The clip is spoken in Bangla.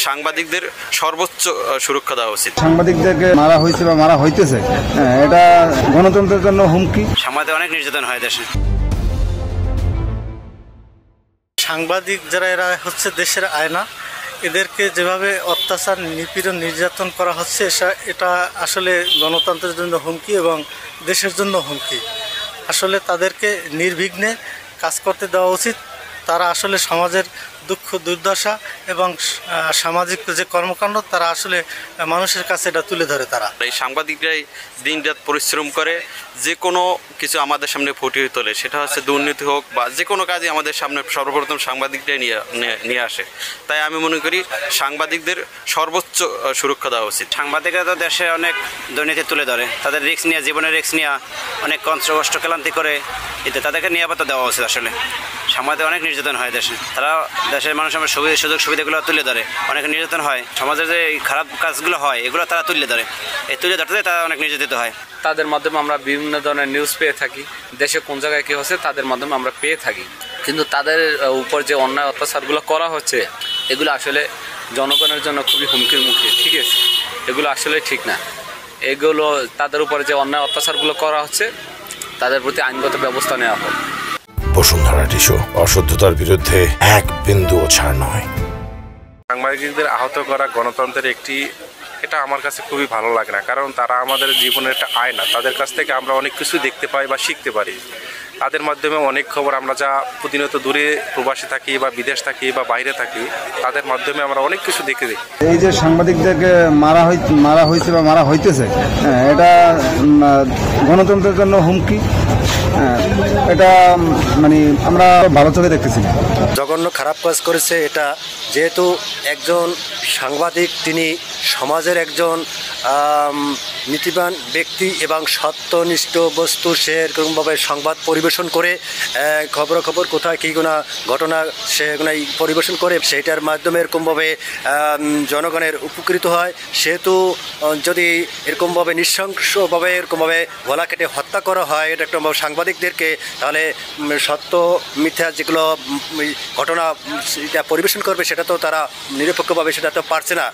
সাংবাদিকদের সর্বোচ্চ সুরক্ষা দেওয়া উচিত। সাংবাদিকদেরকে মারা হয়েছে বা মারা হইতেছে, এটা গণতন্ত্রের জন্য হুমকি। সাংবাদিক অনেক নির্যাতন হয় দেশে। সাংবাদিক যারা এরা হচ্ছে দেশের আয়না, এদেরকে যেভাবে অত্যাচার নিপীড়ন নির্যাতন করা হচ্ছে এটা আসলে গণতন্ত্রের জন্য হুমকি এবং দেশের জন্য হুমকি। আসলে তাদেরকে নির্বিঘ্নে কাজ করতে দেওয়া উচিত। তারা আসলে সমাজের দুঃখ দুর্দশা এবং সামাজিক যে কর্মকাণ্ড তারা আসলে মানুষের কাছে এটা তুলে ধরে। তারা এই সাংবাদিকরাই দিনরাত পরিশ্রম করে যে কোনো কিছু আমাদের সামনে ফুটিয়ে তোলে, সেটা হচ্ছে দুর্নীতি হোক বা যে কোনো কাজই আমাদের সামনে সর্বপ্রথম সাংবাদিকরাই নিয়ে আসে। তাই আমি মনে করি সাংবাদিকদের সর্বোচ্চ সুরক্ষা দেওয়া উচিত। সাংবাদিকরা তো দেশে অনেক দুর্নীতি তুলে ধরে, তাদের রিস্ক নিয়ে, জীবনের রিস্ক নিয়ে অনেক কষ্ট ক্লান্তি করে, এতে তাদেরকে নিরাপত্তা দেওয়া উচিত। আসলে সাংবাদিক অনেক নির্যাতন হয় দেশে, তারা দেশের মানুষের সুযোগ সুবিধাগুলো তুলে ধরে, অনেক নির্যাতন হয়, সমাজের যে খারাপ কাজগুলো হয় এগুলো তারা তুলে ধরে, এই তুলে ধরতে তারা অনেক নির্যাতিত হয়। তাদের মাধ্যমে আমরা বিভিন্ন ধরনের নিউজ পেয়ে থাকি, দেশে কোন জায়গায় কী হচ্ছে তাদের মাধ্যমে আমরা পেয়ে থাকি। কিন্তু তাদের উপর যে অন্যায় অত্যাচারগুলো করা হচ্ছে এগুলো আসলে জনগণের জন্য খুবই হুমকির মুখে, ঠিক আছে? এগুলো আসলে ঠিক না। এগুলো তাদের উপরে যে অন্যায় অত্যাচারগুলো করা হচ্ছে তাদের প্রতি আইনগত ব্যবস্থা নেওয়া হোক। বসুন্ধরা টিস্যু, অশুদ্ধতার বিরুদ্ধে এক বিন্দুও ছাড় নয়। সাংবাদিকদের আহত করা গণতন্ত্রের এটা আমার কাছে খুবই ভালো লাগে না, কারণ তারা আমাদের জীবনের একটা আয়না। তাদের কাছ থেকে আমরা অনেক কিছু দেখতে পাই বা শিখতে পারি। তাদের মাধ্যমে অনেক খবর, আমরা যা প্রতিনিয়ত দূরে প্রবাসী থাকি বা বিদেশ থাকি বা বাইরে থাকি, তাদের মাধ্যমে আমরা অনেক কিছু দেখে দিই। এই যে সাংবাদিকদেরকে মারা হয়েছে বা মারা হইতেছে, এটা গণতন্ত্রের জন্য হুমকি। এটা মানে আমরা ভালো চোখে দেখতেছি। জঘন্য খারাপ কাজ করেছে এটা, যেহেতু একজন সাংবাদিক তিনি সমাজের একজন নীতিবান ব্যক্তি এবং সত্যনিষ্ঠ বস্তু সে এরকমভাবে সংবাদ পরিবেশন করে খবর কোথায় কী কোনো ঘটনা সে পরিবেশন করে, সেইটার মাধ্যমে এরকমভাবে জনগণের উপকৃত হয়। সেহেতু যদি এরকমভাবে নৃশংসভাবে এরকমভাবে গলা কেটে হত্যা করা হয় এটা একটা সাংবাদিকদেরকে, তাহলে সত্য মিথ্যা যেগুলো ঘটনা পরিবেশন করবে সেটা তো তারা নিরপেক্ষভাবে সেটা তো পারছে না।